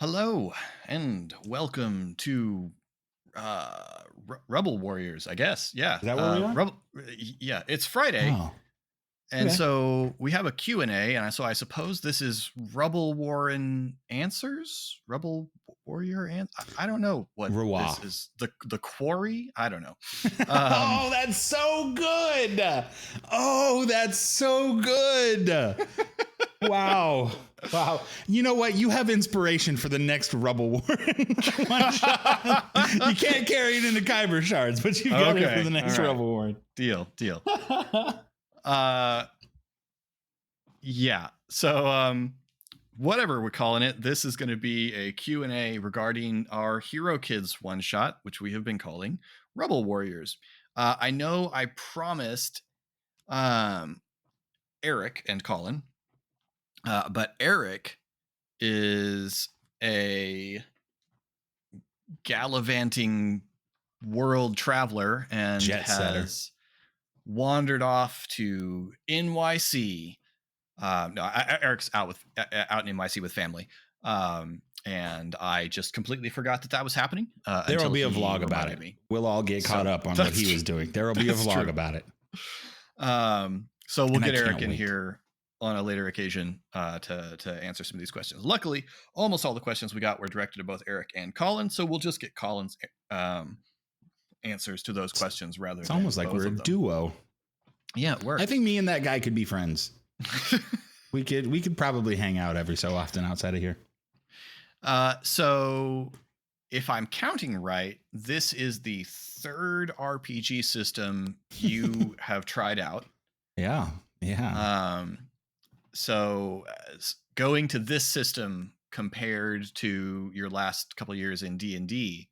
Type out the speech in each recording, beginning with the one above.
Hello and welcome to Rubble Warriors, I guess. Yeah. Is that where we are? Yeah, it's Friday. Oh, And okay. so we have a Q&A, and so I suppose this is Rubble Warren Answers? Rubble Warrior I don't know what Ruah. this is. The Quarry? I don't know. Oh, that's so good. Oh, that's so good. Wow. Wow. You know what? You have inspiration for the next Rubble War. One shot. You can't carry it into Kyber shards, but you've got it for the next all right. Rubble War. Deal. Yeah. So whatever we're calling it, this is going to be a Q&A regarding our Hero Kids one shot, which we have been calling Rubble Warriors. I know I promised Eric and Colin, but Eric is a gallivanting world traveler and Jet setter. has wandered off to NYC. Eric's out in NYC with family. And I just completely forgot that was happening. There will be a vlog about it. We'll all get caught up on what he was doing. There will be a vlog about it. So we'll get Eric in here on a later occasion to answer some of these questions. Luckily, almost all the questions we got were directed to both Eric and Colin, so we'll just get Colin's answers to those questions rather. It's almost like we're a duo. Yeah, it works. I think me and that guy could be friends. we could probably hang out every so often outside of here. So if I'm counting right, this is the third RPG system you have tried out. Yeah. So going to this system compared to your last couple of years in D&D,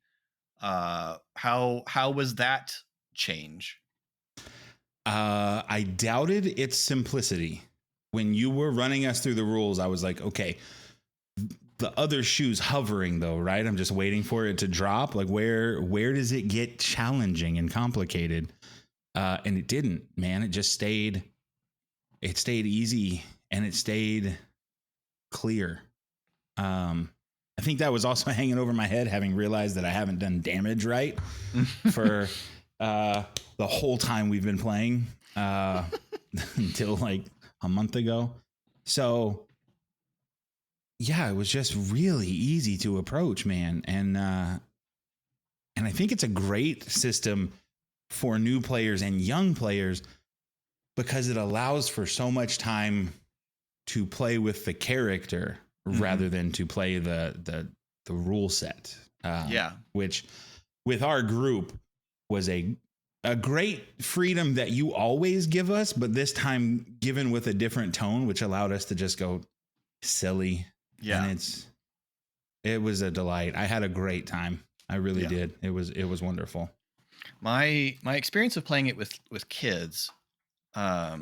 how was that change? I doubted its simplicity. When you were running us through the rules, I was like, okay, the other shoe's hovering though, right? I'm just waiting for it to drop. Like where does it get challenging and complicated? And it didn't, man. It just stayed easy and it stayed clear. I think that was also hanging over my head, having realized that I haven't done damage right for the whole time we've been playing until like a month ago. So yeah, it was just really easy to approach, man. And I think it's a great system for new players and young players because it allows for so much time to play with the character rather than to play the rule set. Which with our group was a great freedom that you always give us, but this time given with a different tone, which allowed us to just go silly. Yeah. And it was a delight. I had a great time. I really did. It was wonderful. My experience of playing it with kids, I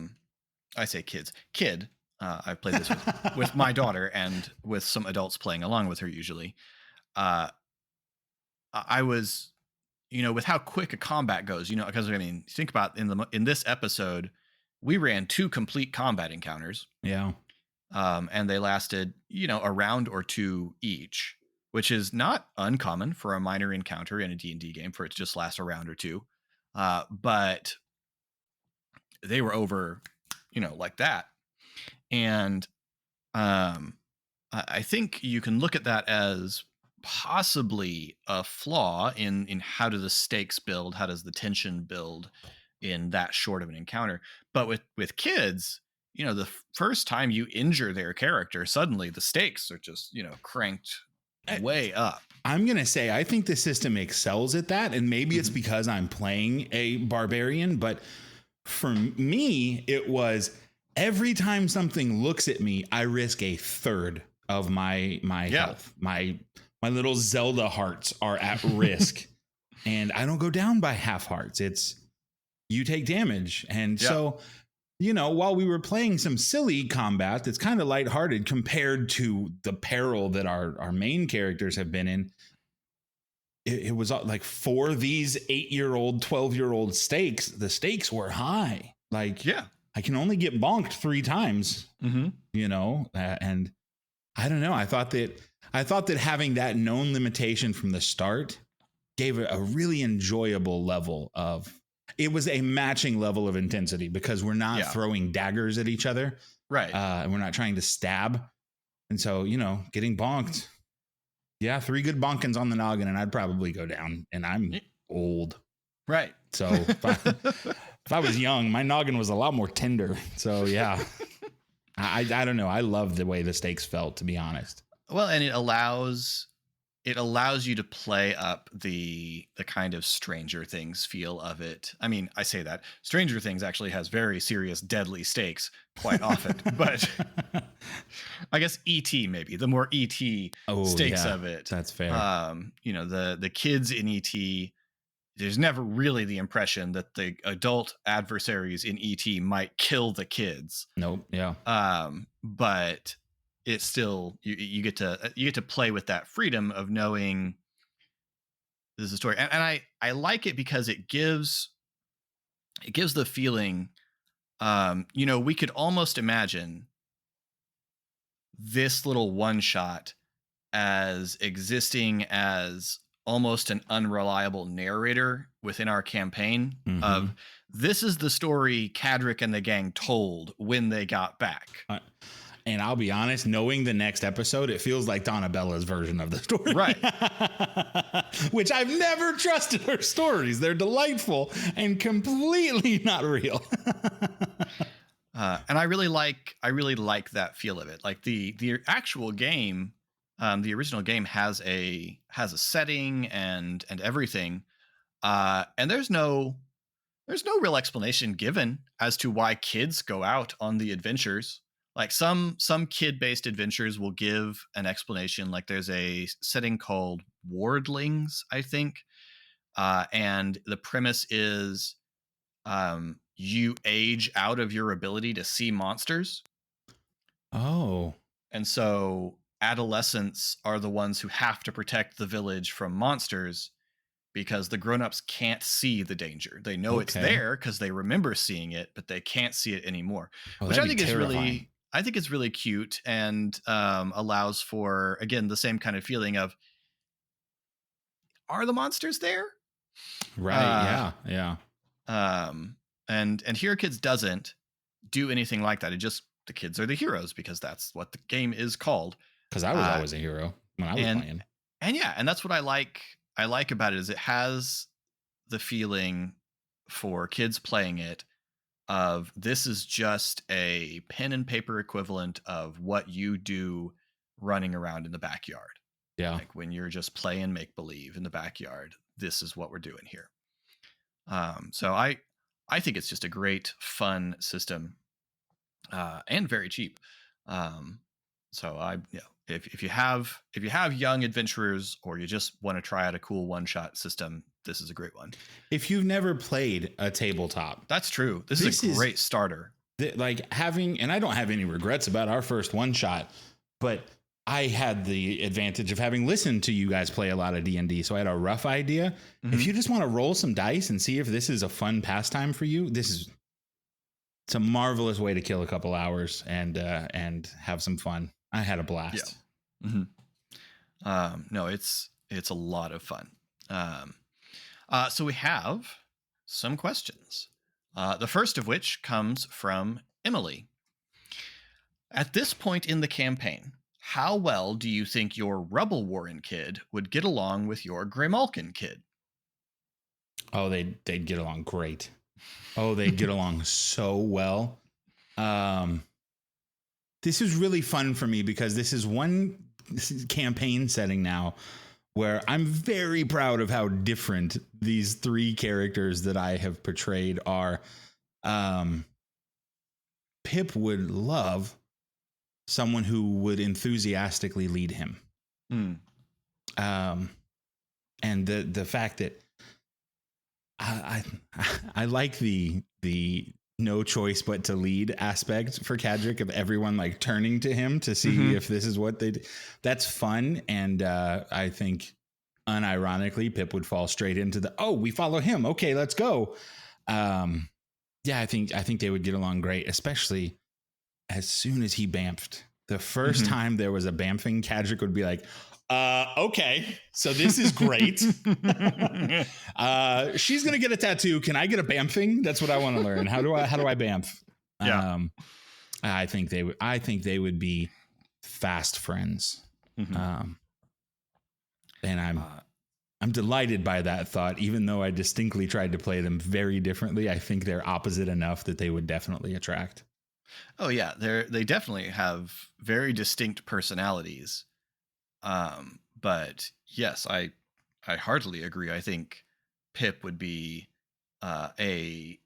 say kids, I've played this with my daughter and with some adults playing along with her usually. I was, with how quick a combat goes, because I mean, think about in this episode, we ran 2 complete combat encounters. Yeah. And they lasted, a round or 2 each, which is not uncommon for a minor encounter in a D&D game for it to just last a round or 2. But they were over, like that. And I think you can look at that as possibly a flaw in how do the stakes build, how does the tension build in that short of an encounter. But with kids, the first time you injure their character, suddenly the stakes are just, cranked way up. I'm going to say, I think the system excels at that. And maybe it's because I'm playing a barbarian, but for me, it was every time something looks at me, I risk a third of my health. My little Zelda hearts are at risk and I don't go down by half hearts. It's you take damage. And so, while we were playing some silly combat that's kind of lighthearted compared to the peril that our main characters have been in, it was like for these 8-year-old, 12-year-old stakes, the stakes were high. Like, I can only get bonked 3 times, and I don't know. I thought that I thought that having that known limitation from the start gave it a really enjoyable level of, it was a matching level of intensity because we're not throwing daggers at each other. Right. And we're not trying to stab. And so, getting bonked. Yeah. 3 good bonkings on the noggin and I'd probably go down, and I'm old. Right. So if I was young, my noggin was a lot more tender. So yeah, I don't know. I love the way the stakes felt, to be honest. Well, and it allows you to play up the kind of Stranger Things feel of it. I mean, I say that Stranger Things actually has very serious, deadly stakes quite often, but I guess E.T. maybe the more E.T. stakes of it. That's fair. The kids in E.T., there's never really the impression that the adult adversaries in E.T. might kill the kids. Nope. Yeah. But it's still you get to play with that freedom of knowing this is a story, and I like it because it gives the feeling. We could almost imagine this little one shot as existing as almost an unreliable narrator within our campaign of this is the story Cadric and the gang told when they got back. And I'll be honest, knowing the next episode, it feels like Donnabella's version of the story. Right. Which I've never trusted her stories. They're delightful and completely not real. And I really like that feel of it. Like the actual game, the original game has a setting and everything. And there's no real explanation given as to why kids go out on the adventures. Like some kid-based adventures will give an explanation. Like there's a setting called Wardlings, I think. And the premise is you age out of your ability to see monsters. Oh. And so adolescents are the ones who have to protect the village from monsters because the grown-ups can't see the danger. They know it's there because they remember seeing it, but they can't see it anymore. Which I think is really cute and allows for, again, the same kind of feeling of, are the monsters there? Right. Yeah. And Hero Kids doesn't do anything like that. The kids are the heroes because that's what the game is called. Because I was always a hero when I was playing. And that's what I like about it is it has the feeling for kids playing it of this is just a pen and paper equivalent of what you do running around in the backyard. Yeah. Like when you're just playing make believe in the backyard, this is what we're doing here. So I think it's just a great, fun system, and very cheap. So if you have young adventurers or you just want to try out a cool one-shot system, this is a great one. If you've never played a tabletop, that's true. This is a great starter. And I don't have any regrets about our first one shot, but I had the advantage of having listened to you guys play a lot of D&D, so I had a rough idea. Mm-hmm. If you just want to roll some dice and see if this is a fun pastime for you, it's a marvelous way to kill a couple hours and have some fun. I had a blast. Yeah. Mm-hmm. No, it's a lot of fun. So we have some questions. The first of which comes from Emily. At this point in the campaign, how well do you think your Rubble Warrior kid would get along with your Greymalkin kid? Oh, they'd get along great. Oh, they'd get along so well. This is really fun for me because this is campaign setting now where I'm very proud of how different these 3 characters that I have portrayed are. Pip would love someone who would enthusiastically lead him. And the fact that I like the no choice but to lead aspect for Cadric of everyone like turning to him to see if this is what they do. That's fun. And I think unironically Pip would fall straight into we follow him. Okay, let's go. I think they would get along great, especially as soon as he bamfed. The first time there was a bamfing, Cadric would be like, Okay, so this is great. She's gonna get a tattoo. Can I get a bamfing? That's what I want to learn. How do I bamf? Yeah. I think they would be fast friends. Mm-hmm. And I'm delighted by that thought, even though I distinctly tried to play them very differently. I think they're opposite enough that they would definitely attract. Oh yeah, they definitely have very distinct personalities. But yes, I heartily agree. I think Pip would be an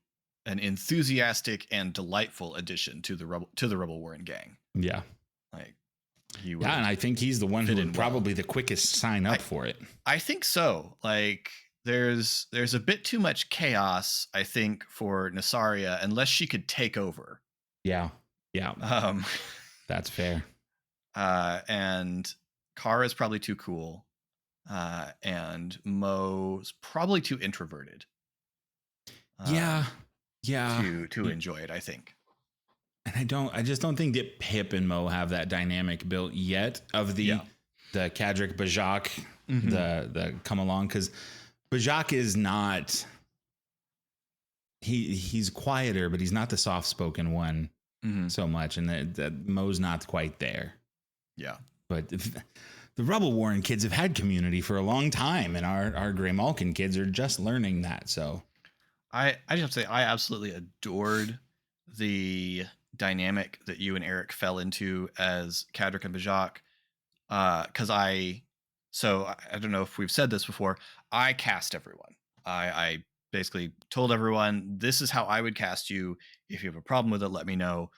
enthusiastic and delightful addition to the Rubble Warrior gang. Yeah. Like he would. Yeah, and I think he's the one who would probably the quickest sign up for it. I think so. Like there's a bit too much chaos, I think, for Nasaria unless she could take over. Yeah. Yeah. That's fair. And Kara's probably too cool. And Mo's probably too introverted. Yeah. To enjoy it, I think. And I just don't think that Pip and Mo have that dynamic built yet of the Cadric Bajak, the come along, because Bajak is not he's quieter, but he's not the soft spoken one so much, and that Mo's not quite there. Yeah. But the Rubble Warrior kids have had community for a long time, and our Grey Malkin kids are just learning that. So I just have to say I absolutely adored the dynamic that you and Eric fell into as Cadric and Bajak. Because I don't know if we've said this before. I cast everyone. I basically told everyone, this is how I would cast you. If you have a problem with it, let me know.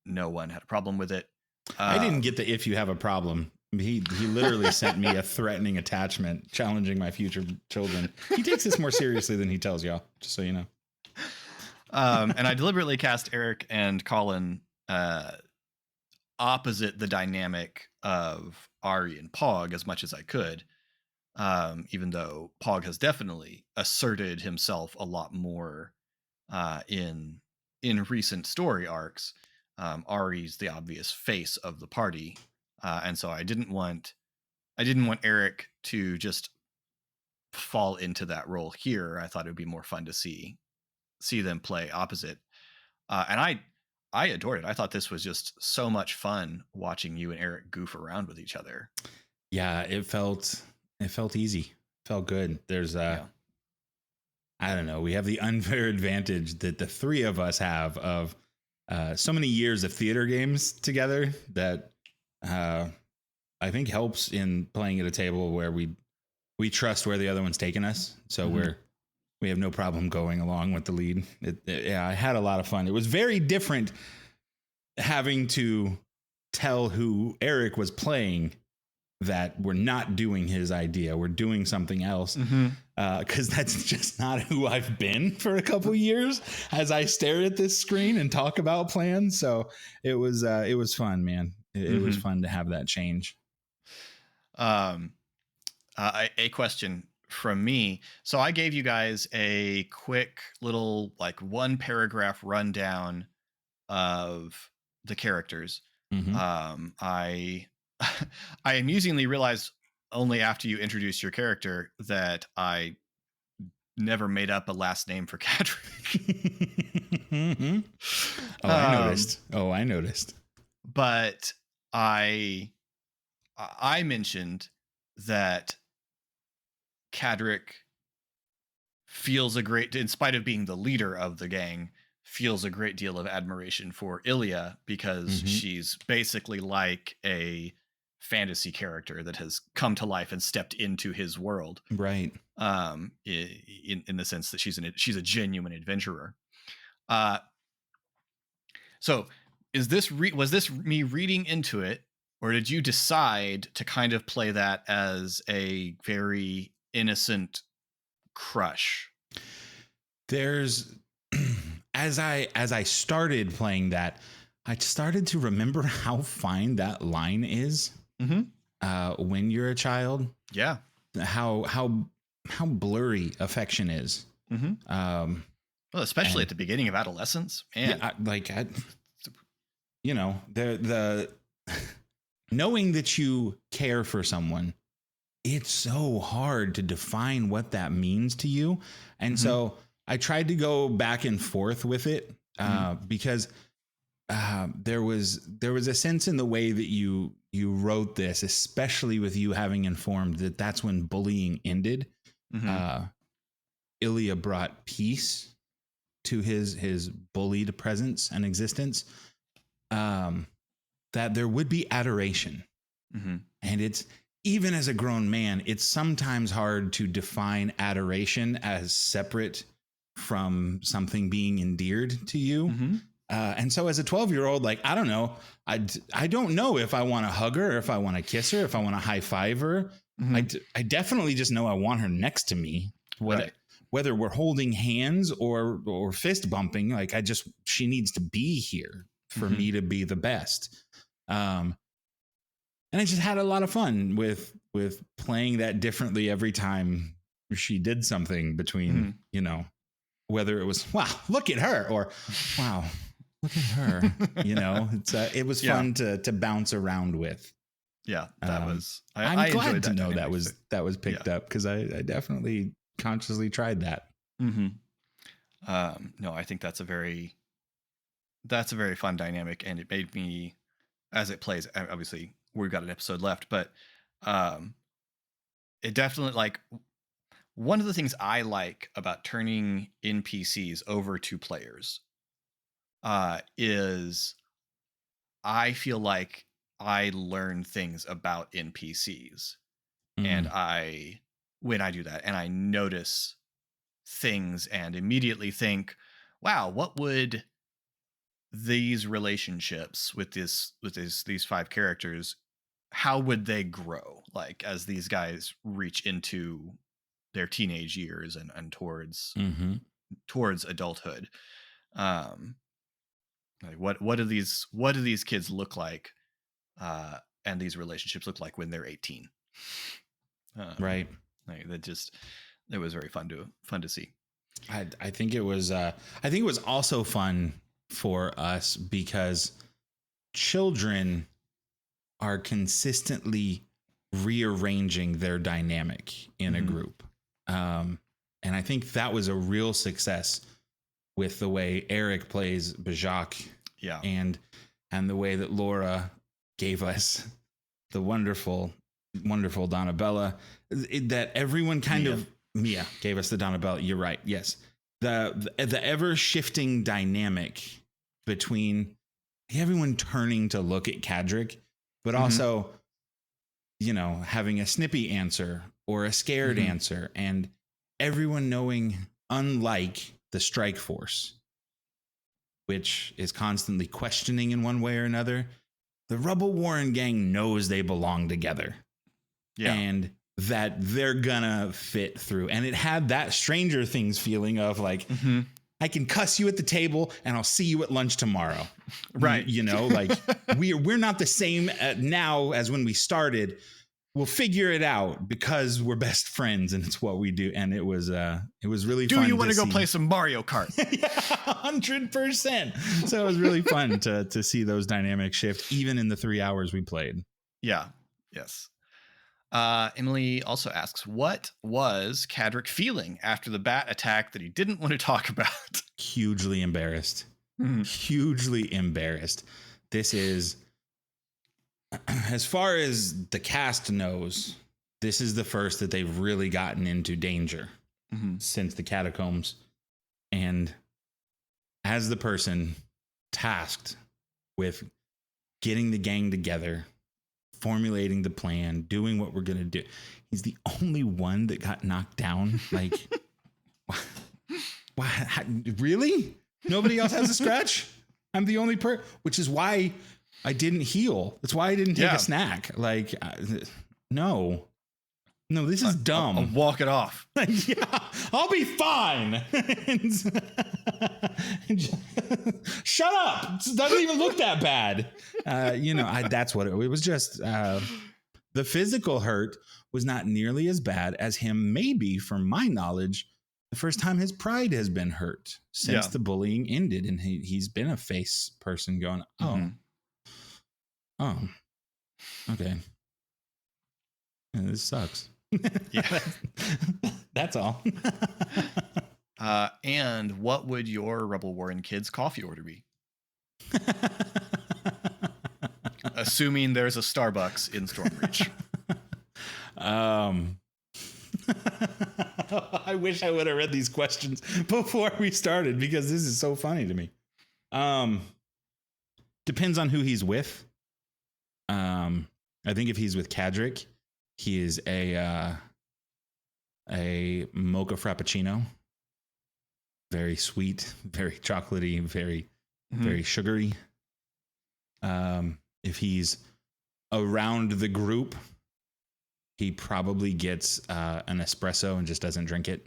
No one had a problem with it. I didn't get the if you have a problem. He literally sent me a threatening attachment challenging my future children. He takes this more seriously than he tells y'all, just so you know. And I deliberately cast Eric and Colin opposite the dynamic of Ari and Pog as much as I could. Even though Pog has definitely asserted himself a lot more in recent story arcs. Ari's the obvious face of the party, and so I didn't want Eric to just fall into that role here. I thought it would be more fun to see them play opposite, and I adored it. I thought this was just so much fun watching you and Eric goof around with each other. Yeah, it felt easy. Felt good. There's I don't know. We have the unfair advantage that the three of us have of so many years of theater games together that I think helps in playing at a table where we trust where the other one's taking us. So we have no problem going along with the lead. I had a lot of fun. It was very different having to tell who Eric was playing that we're not doing his idea. We're doing something else. Because that's just not who I've been for a couple years as I stare at this screen and talk about plans. So it was fun, man. It was fun to have that change. A question from me. So I gave you guys a quick little like 1 paragraph rundown of the characters. I amusingly realized only after you introduced your character that I never made up a last name for Cadric. I noticed. But I mentioned that Cadric feels in spite of being the leader of the gang, feels a great deal of admiration for Ilya because she's basically like a fantasy character that has come to life and stepped into his world, right? In the sense that she's a genuine adventurer. So was this me reading into it, or did you decide to kind of play that as a very innocent crush? There's as I started playing that, I started to remember how fine that line is. When you're a child, how blurry affection is. Well, especially at the beginning of adolescence, man. The knowing that you care for someone it's so hard to define what that means to you. And so I tried to go back and forth with it because there was a sense in the way that you wrote this, especially with you having informed that that's when bullying ended. Ilya brought peace to his bullied presence and existence. That there would be adoration, and it's, even as a grown man, it's sometimes hard to define adoration as separate from something being endeared to you. And so as a 12-year-old, like, I don't know. I don't know if I want to hug her, or if I want to kiss her, if I want to high five her. I definitely just know I want her next to me. Whether we're holding hands or fist bumping, like, she needs to be here for me to be the best. And I just had a lot of fun with playing that differently every time she did something, between, you know, whether it was, wow, look at her, or wow, look at her, you know, it was fun to bounce around with. Yeah, that was, I'm glad to know that was picked up, because I definitely consciously tried that. No, I think that's a very fun dynamic, and it made me, as it plays, obviously we've got an episode left, but it definitely, like, one of the things I like about turning NPCs over to players is I feel like I learn things about NPCs, and when I do that, and I notice things and immediately think, wow, what would these relationships with these 5 characters, how would they grow, like, as these guys reach into their teenage years and towards adulthood? Like, what do these kids look like, and these relationships look like when they're 18? Right. Like, it was very fun to see. I think it was also fun for us because children are consistently rearranging their dynamic in a group. And I think that was a real success with the way Eric plays Bajak. Yeah. And the way that Laura gave us the wonderful Donabella, that everyone kind of, Mia gave us the Donabella. You're right. Yes. The ever shifting dynamic between everyone turning to look at Cadric, but also, you know, having a snippy answer or a scared answer, and everyone knowing, unlike the Strike Force, which is constantly questioning in one way or another, the Rubble Warren gang knows they belong together. Yeah. And that they're gonna fit through. And it had that Stranger Things feeling of like, I can cuss you at the table and I'll see you at lunch tomorrow. Right. You know, like, we're not the same now as when we started. We'll figure it out because we're best friends and it's what we do. And it was really fun. Do you want to go play some Mario Kart? Yeah, 100%. So it was really fun to see those dynamics shift, even in the 3 hours we played. Yeah. Yes. Emily also asks, what was Cadric feeling after the bat attack that he didn't want to talk about? Hugely embarrassed. Hugely embarrassed. This is, as far as the cast knows, this is the first that they've really gotten into danger since the catacombs. And as the person tasked with getting the gang together, formulating the plan, doing what we're going to do, he's the only one that got knocked down. Like, why? Really? Nobody else has a scratch? I'm the only which is why I didn't heal. That's why I didn't take a snack. Like, no, this is dumb. I'll walk it off. Yeah, I'll be fine. Shut up. It doesn't even look that bad. That's what it was. Just the physical hurt was not nearly as bad as him. Maybe, from my knowledge, the first time his pride has been hurt since the bullying ended. And he's been a face person going, oh, okay. Yeah, this sucks. Yeah. That's all. And what would your Rubble Warrior Kids coffee order be? Assuming there's a Starbucks in Stormbreach. I wish I would have read these questions before we started because this is so funny to me. Depends on who he's with. I think if he's with Cadric, he is a mocha frappuccino. Very sweet, very chocolatey, very sugary. If he's around the group, he probably gets an espresso and just doesn't drink it.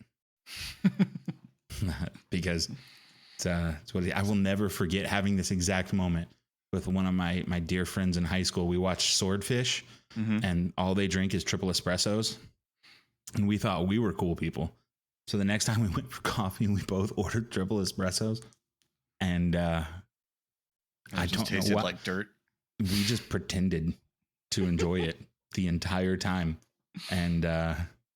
Because it's what I will never forget having this exact moment with one of my dear friends in high school. We watched Swordfish, and all they drink is triple espressos. And we thought we were cool people. So the next time we went for coffee, we both ordered triple espressos. And I don't tasted know what, like dirt. We just pretended to enjoy it the entire time. And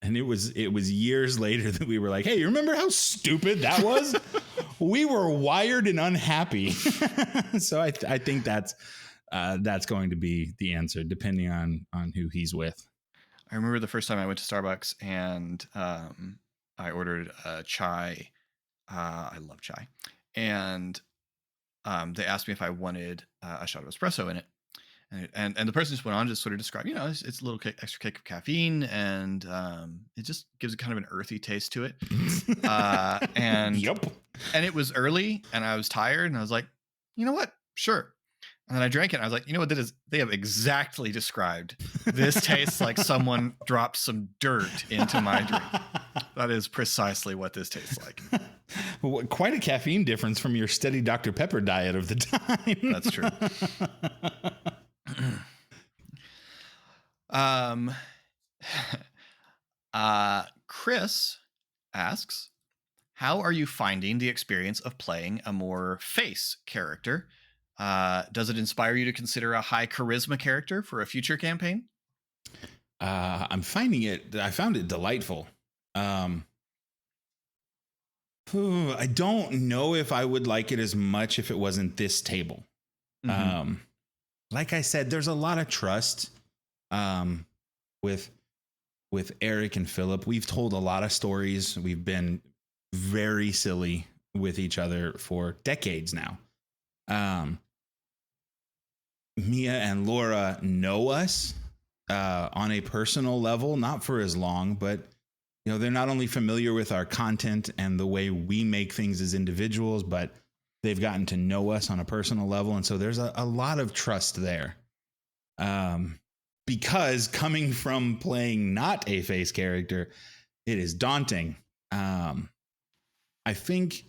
it was years later that we were like, hey, you remember how stupid that was? We were wired and unhappy. So I think that's going to be the answer, depending on who he's with. I remember the first time I went to Starbucks and I ordered a chai. I love chai. And they asked me if I wanted a shot of espresso in it. And the person just went on to sort of describe, it's a little extra kick of caffeine, and it just gives it kind of an earthy taste to it. And yep. And it was early, and I was tired, and I was like, you know what? Sure. And then I drank it, and I was like, you know what? They have exactly described. This tastes like someone dropped some dirt into my drink. That is precisely what this tastes like. Well, quite a caffeine difference from your steady Dr. Pepper diet of the time. That's true. Chris asks, how are you finding the experience of playing a more face character? Does it inspire you to consider a high charisma character for a future campaign? I found it delightful. I don't know if I would like it as much if it wasn't this table. Like I said, there's a lot of trust with Eric and Philip. We've told a lot of stories. We've been very silly with each other for decades now. Mia and Laura know us on a personal level, not for as long, but they're not only familiar with our content and the way we make things as individuals, but they've gotten to know us on a personal level. And so there's a lot of trust there. Because coming from playing not a face character, it is daunting. I think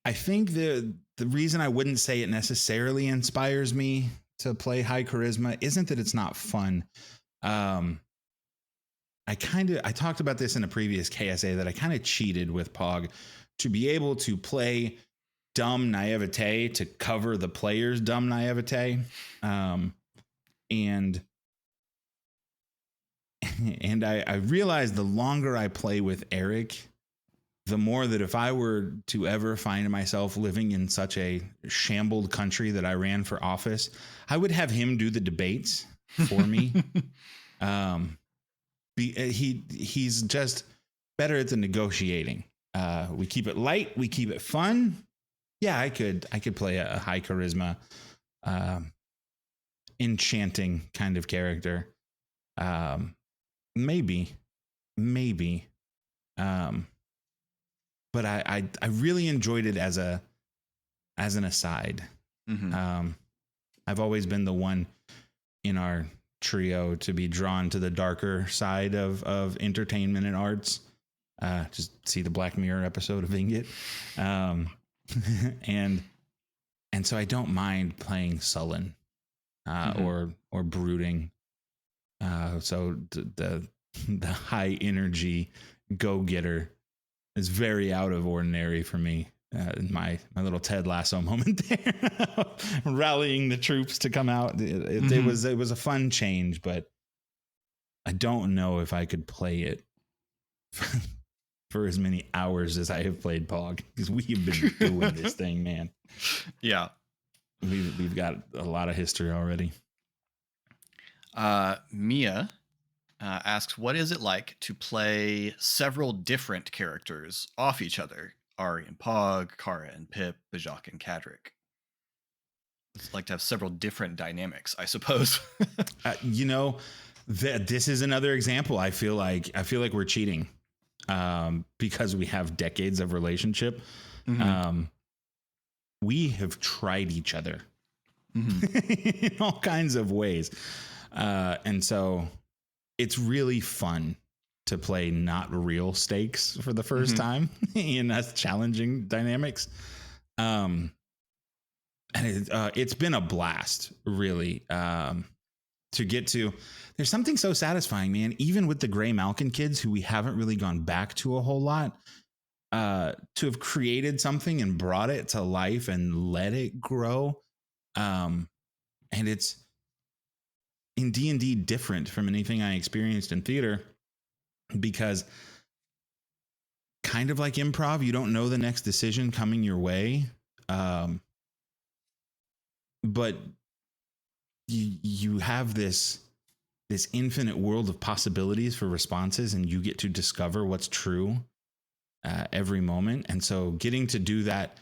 the reason I wouldn't say it necessarily inspires me to play high charisma isn't that it's not fun. I talked about this in a previous KSA that I kind of cheated with Pog to be able to play dumb naivete to cover the player's dumb naivete. And I realized the longer I play with Eric, the more that if I were to ever find myself living in such a shambled country that I ran for office, I would have him do the debates for me. He's just better at the negotiating. We keep it light. We keep it fun. Yeah, I could play a high charisma, enchanting kind of character. Maybe. But I really enjoyed it as an aside. I've always been the one in our trio to be drawn to the darker side of entertainment and arts. Just see the Black Mirror episode of Ingit. And so I don't mind playing sullen or brooding. So the high energy go-getter is very out of ordinary for me. My little Ted Lasso moment there, rallying the troops to come out. It was a fun change, but I don't know if I could play it for as many hours as I have played Pog, because we've been doing this thing, man. Yeah. We've got a lot of history already. Mia asks, what is it like to play several different characters off each other? Ari and Pog, Kara and Pip, Bajak and Kadric. It's like to have several different dynamics, I suppose. This is another example. I feel like we're cheating because we have decades of relationship. Mm-hmm. We have tried each other in all kinds of ways. And so it's really fun to play not real stakes for the first time in us challenging dynamics. And it's been a blast, really, to get to. There's something so satisfying, man, even with the Gray Malkin kids who we haven't really gone back to a whole lot, to have created something and brought it to life and let it grow. And it's in D&D different from anything I experienced in theater, because kind of like improv, you don't know the next decision coming your way. But you have this infinite world of possibilities for responses, and you get to discover what's true every moment. And so getting to do that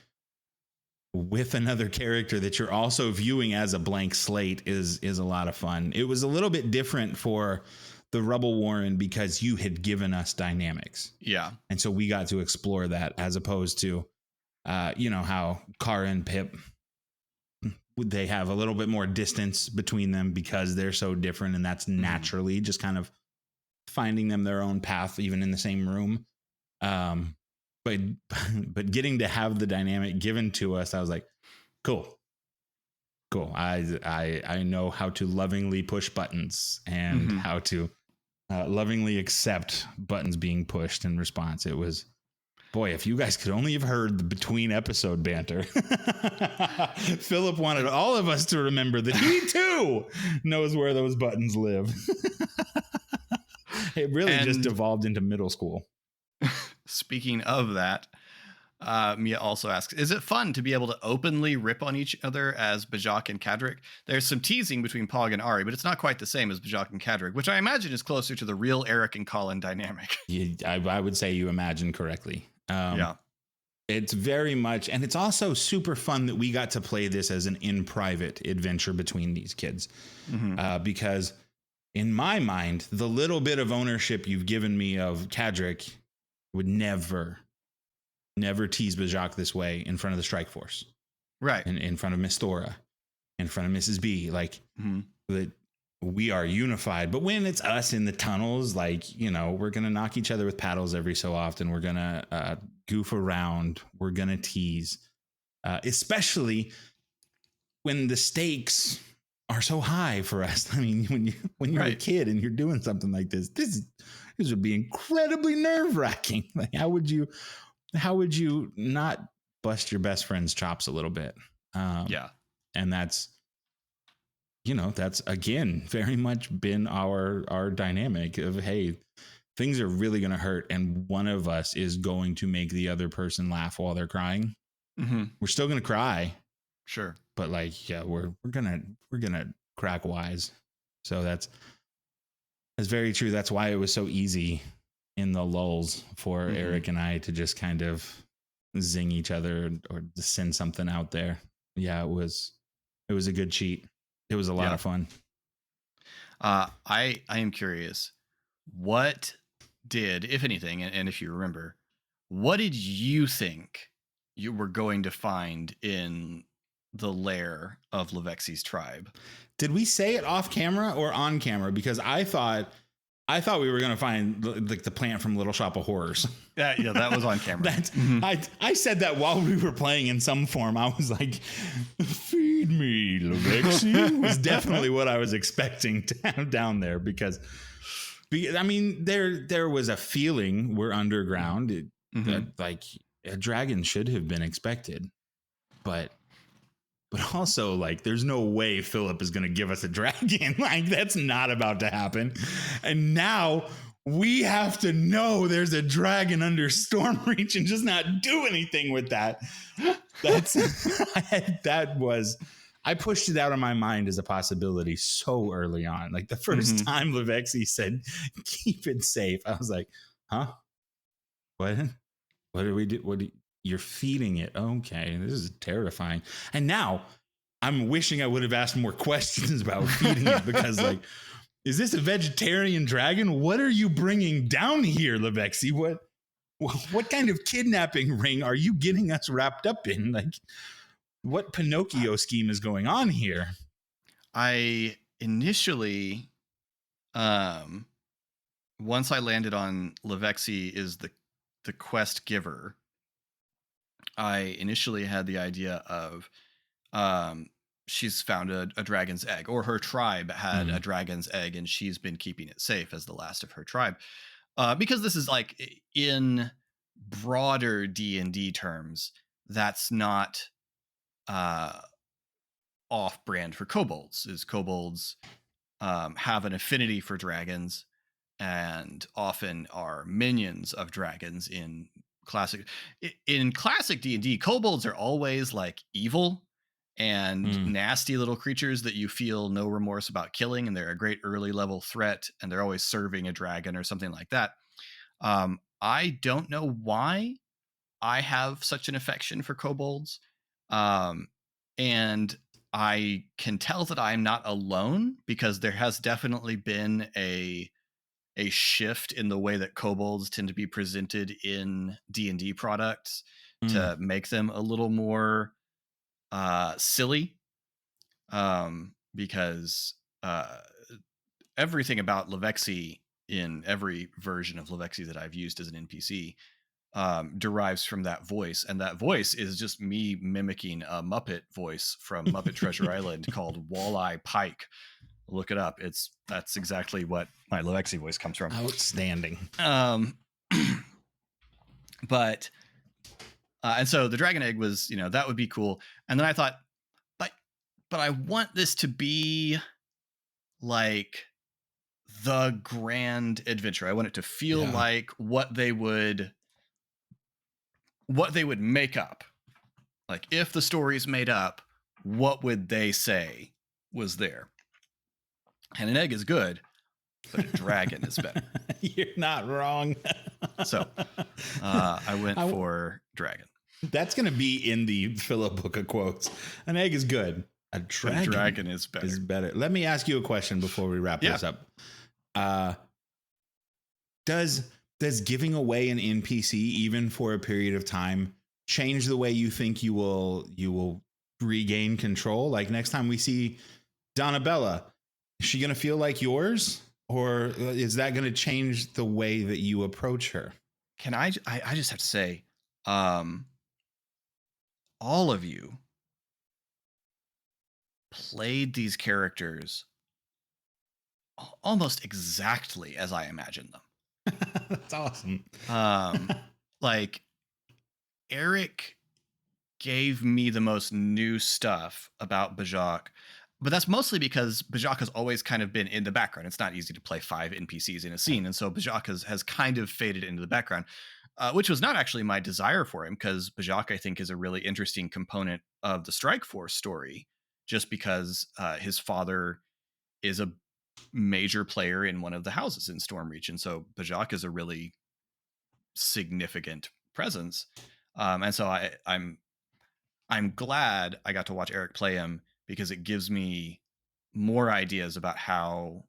with another character that you're also viewing as a blank slate is a lot of fun. It was a little bit different for the Rubble Warren because you had given us dynamics. Yeah. And so we got to explore that, as opposed to, how Kara and Pip, they have a little bit more distance between them because they're so different. And that's naturally just kind of finding them their own path, even in the same room. But getting to have the dynamic given to us, I was like, cool. I know how to lovingly push buttons and how to lovingly accept buttons being pushed in response. It was, boy, if you guys could only have heard the between episode banter. Philip wanted all of us to remember that he too knows where those buttons live. It really just devolved into middle school. Speaking of that, Mia also asks, is it fun to be able to openly rip on each other as Bajak and Kadric? There's some teasing between Pog and Ari, but it's not quite the same as Bajak and Kadric, which I imagine is closer to the real Eric and Colin dynamic. I would say you imagine correctly. Yeah. It's very much, and it's also super fun that we got to play this as an in private adventure between these kids. Because in my mind, the little bit of ownership you've given me of Kadric would never tease Bajak this way in front of the Strike Force. Right. And in front of Miss Thora, in front of Mrs. B, like that we are unified. But when it's us in the tunnels, like, we're going to knock each other with paddles every so often. We're going to goof around. We're going to tease, especially when the stakes are so high for us. I mean, when you're a kid and you're doing something like this would be incredibly nerve-wracking. Like, how would you not bust your best friend's chops a little bit? And that's again very much been our dynamic of, hey, things are really going to hurt, and one of us is going to make the other person laugh while they're crying. We're still going to cry, sure, but we're gonna crack wise. So that's very true. That's why it was so easy in the lulls for Eric and I to just kind of zing each other or to send something out there. Yeah, it was a good cheat. It was a lot of fun. I am curious, what did, if anything, and if you remember, what did you think you were going to find in the lair of Levexi's tribe? Did we say it off camera or on camera? Because I thought we were going to find like the plant from Little Shop of Horrors. Yeah, that was on camera. I said that while we were playing in some form. I was like, feed me, Levexi. Was definitely what I was expecting to have down there, because I mean, there was a feeling we're underground that like a dragon should have been expected, but but also like there's no way Philip is going to give us a dragon. Like that's not about to happen. And now we have to know there's a dragon under Stormreach and just not do anything with that. I pushed it out of my mind as a possibility so early on. Like the first time Levexi said, keep it safe. I was like, huh? What do we do? You're feeding it. Okay, this is terrifying. And now I'm wishing I would have asked more questions about feeding it because, like, is this a vegetarian dragon? What are you bringing down here, Levexi? What kind of kidnapping ring are you getting us wrapped up in? Like, what Pinocchio scheme is going on here? I initially, once I landed on Levexi is the quest giver, I initially had the idea of she's found a dragon's egg, or her tribe had a dragon's egg and she's been keeping it safe as the last of her tribe. Because this is like in broader D&D terms, that's not off-brand for kobolds. Is kobolds have an affinity for dragons and often are minions of dragons in classic D&D. Kobolds are always like evil and nasty little creatures that you feel no remorse about killing, and they're a great early level threat, and they're always serving a dragon or something like that. I don't know why I have such an affection for kobolds, and I can tell that I'm not alone, because there has definitely been a shift in the way that kobolds tend to be presented in D&D products to make them a little more silly, because everything about Levexi in every version of Levexi that I've used as an NPC derives from that voice, and that voice is just me mimicking a Muppet voice from Muppet Treasure Island called Walleye Pike. Look it up. That's exactly what my Levexi voice comes from. Outstanding. But and so the dragon egg was, that would be cool. And then I thought, but I want this to be like the grand adventure. I want it to feel like what they would make up. Like if the story's made up, what would they say was there? And an egg is good, but a dragon is better. You're not wrong. So I went for dragon. That's going to be in the Philip book of quotes. An egg is good. A dragon is better. Let me ask you a question before we wrap this up. Does giving away an NPC, even for a period of time, change the way you think you will regain control? Like next time we see Donabella, is she going to feel like yours, or is that going to change the way that you approach her? Can I just have to say, all of you played these characters almost exactly as I imagined them. That's awesome. Like Eric gave me the most new stuff about Bajak, but that's mostly because Bajak has always kind of been in the background. It's not easy to play 5 NPCs in a scene, and so Bajak has kind of faded into the background, which was not actually my desire for him, because Bajak, I think, is a really interesting component of the Strike Force story, just because his father is a major player in one of the houses in Stormreach, and so Bajak is a really significant presence, and so I'm glad I got to watch Eric play him, because it gives me more ideas about how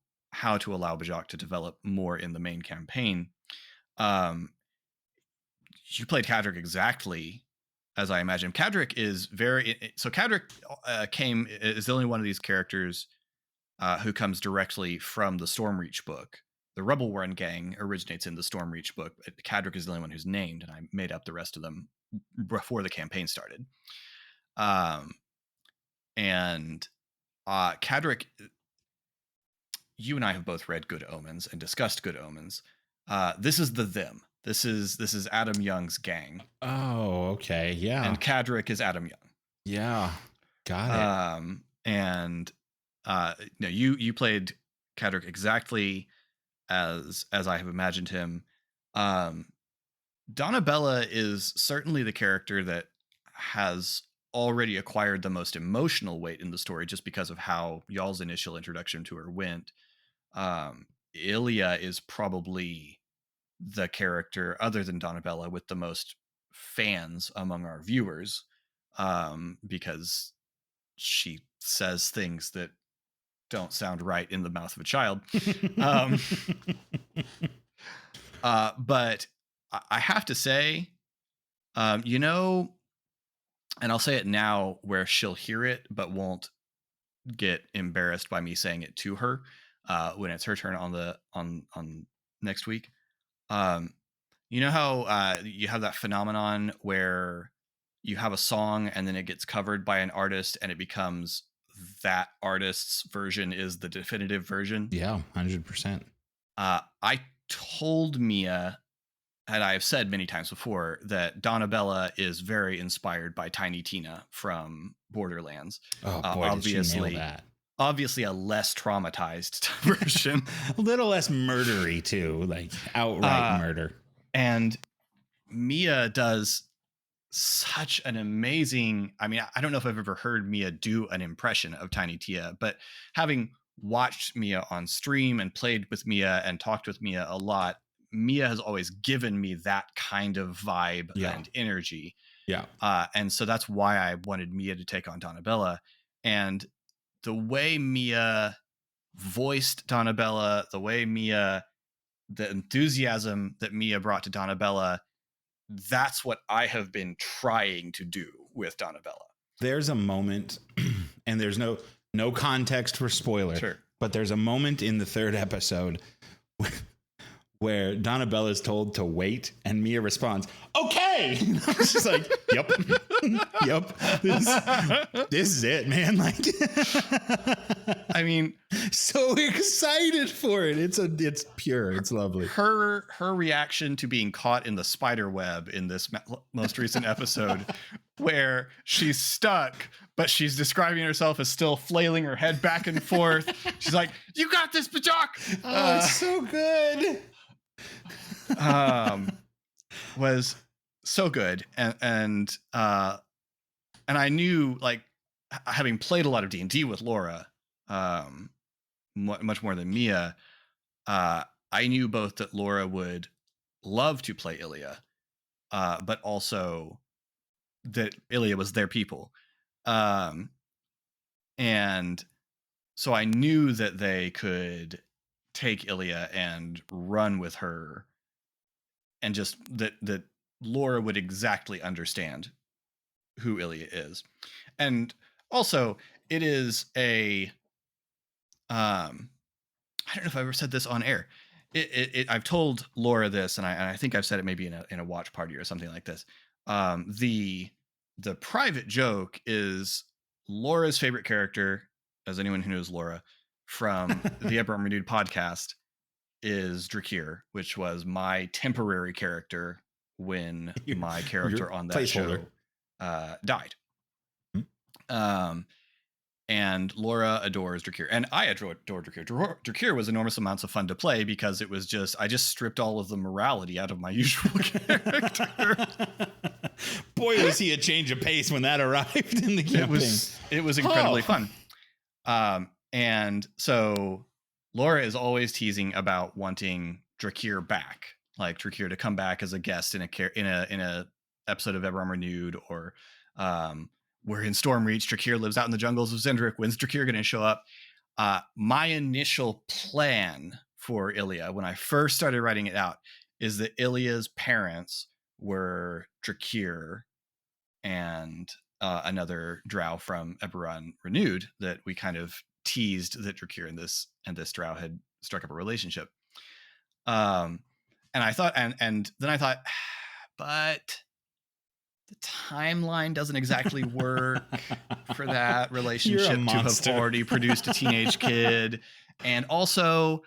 to allow Bajak to develop more in the main campaign. You played Kadric exactly as I imagined. Kadric is Kadric is the only one of these characters who comes directly from the Stormreach book. The Rubble Warriors gang originates in the Stormreach book. Kadric is the only one who's named, and I made up the rest of them before the campaign started. And Kadric, you and I have both read Good Omens and discussed Good Omens. This is the them. This is Adam Young's gang. Oh, okay. Yeah. And Kadric is Adam Young. Yeah. Got And no, you played Cadric exactly as I have imagined him. Um, Donabella is certainly the character that has already acquired the most emotional weight in the story, just because of how y'all's initial introduction to her went. Ilya is probably the character, other than Donabella, with the most fans among our viewers, because she says things that don't sound right in the mouth of a child. Um, but I have to say, you know, and I'll say it now where she'll hear it, but won't get embarrassed by me saying it to her when it's her turn on next week. Um, you know how you have that phenomenon where you have a song and then it gets covered by an artist and it becomes that artist's version is the definitive version. Yeah, 100%. I told Mia, and I've said many times before, that Donabella is very inspired by Tiny Tina from Borderlands. Oh boy, did she nail that. Obviously a less traumatized version. A little less murdery too, like outright murder. And Mia does such an amazing, I mean, I don't know if I've ever heard Mia do an impression of Tiny Tia, but having watched Mia on stream and played with Mia and talked with Mia a lot, Mia has always given me that kind of vibe and energy. Yeah. And so that's why I wanted Mia to take on Donabella. And the way Mia voiced Donabella, the enthusiasm that Mia brought to Donabella, that's what I have been trying to do with Donabella. There's a moment, and there's no context for spoiler, sure, but there's a moment in the third episode where Donabella is told to wait, and Mia responds, "Okay." And I was just like, "Yep, yep. This is it, man." Like, I mean, so excited for it. It's pure. It's lovely. Her reaction to being caught in the spider web in this most recent episode, where she's stuck, but she's describing herself as still flailing her head back and forth. She's like, "You got this, Bajok." Oh, it's so good. Was so good, and I knew, like, having played a lot of D&D with Laura, much more than Mia, I knew both that Laura would love to play Ilya, but also that Ilya was their people, and so I knew that they could take Ilya and run with her, and just that Laura would exactly understand who Ilya is. And also, it is a I don't know if I ever said this on air. I've told Laura this, and I think I've said it maybe in a watch party or something like this. The private joke is Laura's favorite character, as anyone who knows Laura from the Eberron Renewed podcast, is Drakir, which was my temporary character when my character on that show died. And Laura adores Drakir, and I adore Drakir. Drakir was enormous amounts of fun to play because it was just, I just stripped all of the morality out of my usual character. Boy, was he a change of pace when that arrived in the campaign. It was incredibly fun. And so Laura is always teasing about wanting Drakir back, like Drakir to come back as a guest in a episode of Eberron Renewed, or we're in Stormreach. Drakir lives out in the jungles of Zendrick. When's Drakir going to show up? My initial plan for Ilya, when I first started writing it out, is that Ilya's parents were Drakir and another drow from Eberron Renewed that we kind of teased that Drakir and this drow had struck up a relationship. And I thought, and then I thought, but the timeline doesn't exactly work for that relationship to have already produced a teenage kid. And also,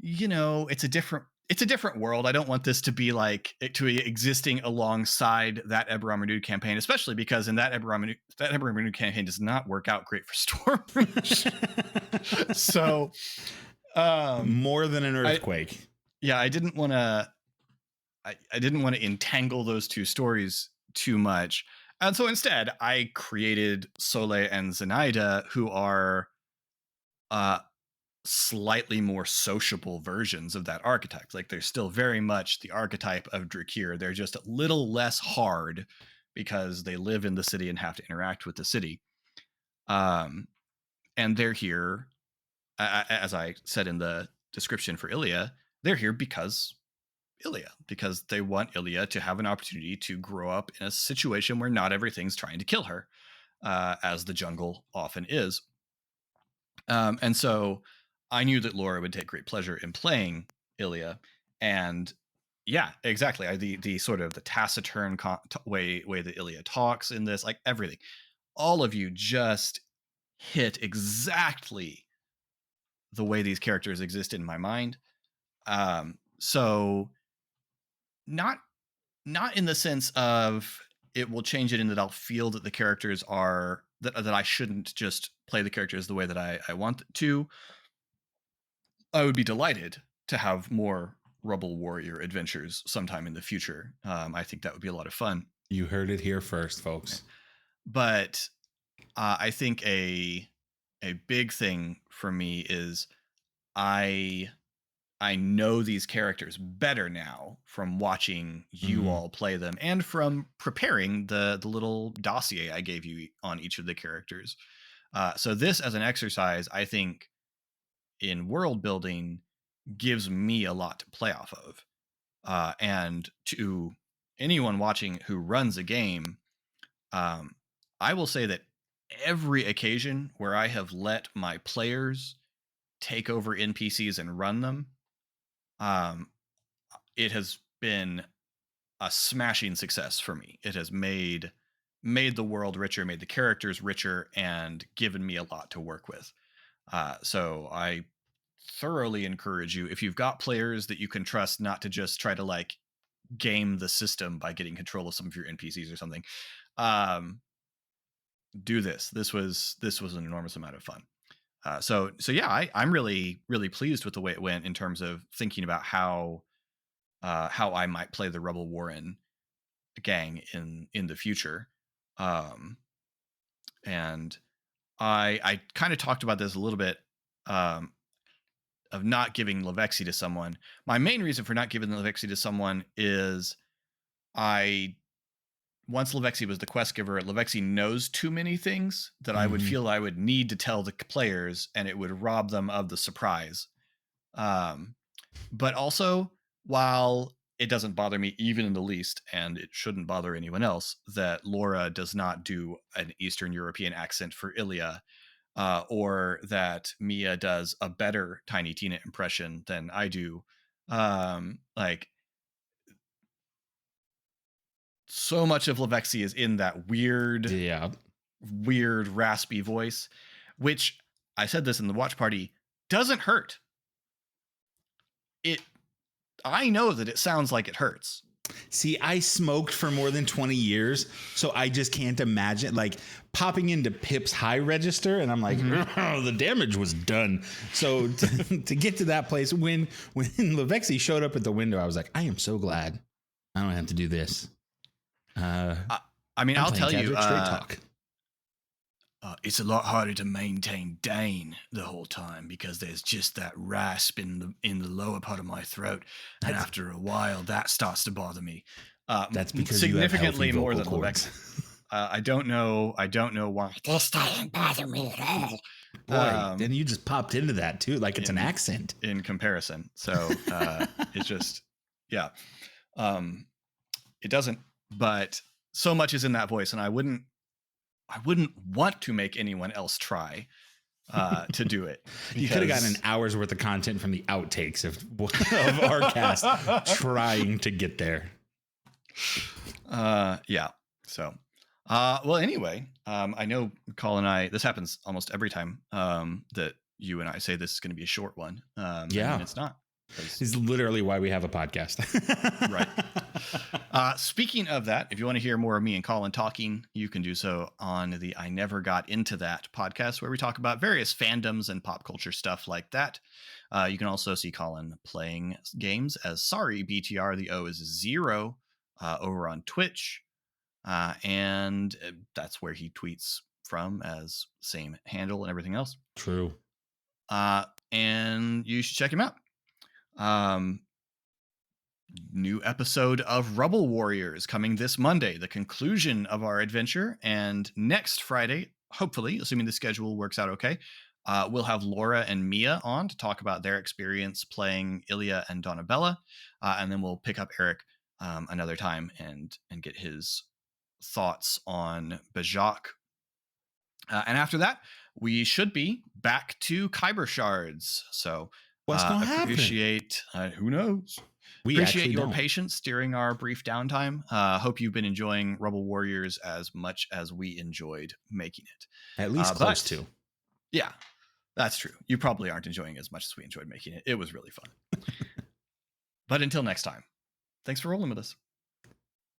you know, it's a different, it's a different world. I don't want this to be like to be existing alongside that Eberron Renewed campaign, especially because in that Eberron Renewed campaign does not work out great for Stormreach. So more than an earthquake. I didn't want to I didn't want to entangle those two stories too much. And so instead I created Soleil and Zenaida, who are slightly more sociable versions of that archetype. Like they're still very much the archetype of Drakir. They're just a little less hard because they live in the city and have to interact with the city. And they're here, as I said in the description for Ilia, they're here because they want Ilia to have an opportunity to grow up in a situation where not everything's trying to kill her, as the jungle often is. And so I knew that Laura would take great pleasure in playing Ilia, and yeah, exactly. The sort of the taciturn way that Ilia talks in this, like everything, all of you just hit exactly the way these characters exist in my mind. So not in the sense of it will change it in that I'll feel that the characters are that I shouldn't just play the characters the way that I want to. I would be delighted to have more Rubble Warrior adventures sometime in the future. I think that would be a lot of fun. You heard it here first, folks. But I think a big thing for me is I know these characters better now from watching you all play them and from preparing the little dossier I gave you on each of the characters. So this as an exercise, I think, in world building gives me a lot to play off of. And to anyone watching who runs a game, I will say that every occasion where I have let my players take over NPCs and run them, it has been a smashing success for me. It has made the world richer, made the characters richer, and given me a lot to work with. So I thoroughly encourage you, if you've got players that you can trust not to just try to like game the system by getting control of some of your NPCs or something, do this. This was an enormous amount of fun. So yeah, I'm really, really pleased with the way it went in terms of thinking about how I might play the Rubble Warren gang in the future. And I kind of talked about this a little bit, of not giving Levexi to someone. My main reason for not giving Levexi to someone is once Levexi was the quest giver, Levexi knows too many things that I would feel I would need to tell the players, and it would rob them of the surprise. But also, while it doesn't bother me even in the least, and it shouldn't bother anyone else, that Laura does not do an Eastern European accent for Ilia, or that Mia does a better Tiny Tina impression than I do. Like, so much of Levexi is in that weird raspy voice, which I said this in the watch party, doesn't hurt. I know that it sounds like it hurts. See, I smoked for more than 20 years, so I just can't imagine like popping into Pip's high register, and I'm like, oh, the damage was done. So to get to that place, when Levexi showed up at the window, I was like, I am so glad I don't have to do this. I mean, I'll tell you, straight talk. It's a lot harder to maintain Dane the whole time because there's just that rasp in the lower part of my throat, and after a while, that starts to bother me. That's because significantly you have more than cords. Levexi. I don't know why. This doesn't bother me at all. Boy, then you just popped into that too, like it's an accent in comparison. So it's just, yeah, it doesn't. But so much is in that voice, and I wouldn't want to make anyone else try to do it. You could have gotten an hour's worth of content from the outtakes of our cast trying to get there. Yeah. So, well, anyway, I know Colin and I, this happens almost every time that you and I say this is going to be a short one. Yeah. And it's not. This is literally why we have a podcast. Right. Speaking of that, if you want to hear more of me and Colin talking, you can do so on the I Never Got Into That podcast, where we talk about various fandoms and pop culture stuff like that. You can also see Colin playing games as Sorry BTR. The O is 0 over on Twitch. And that's where he tweets from, as same handle and everything else. True. And you should check him out. New episode of Rubble Warriors coming this Monday, the conclusion of our adventure. And next Friday, hopefully, assuming the schedule works out okay, we'll have Laura and Mia on to talk about their experience playing Ilya and Donabella. And then we'll pick up Eric another time and get his thoughts on Bajak. And after that, we should be back to Kyber Shards. So what's going to happen? Appreciate, who knows? We appreciate your patience during our brief downtime. Hope you've been enjoying Rubble Warriors as much as we enjoyed making it. At least close to. Yeah, that's true. You probably aren't enjoying it as much as we enjoyed making it. It was really fun. But until next time, thanks for rolling with us.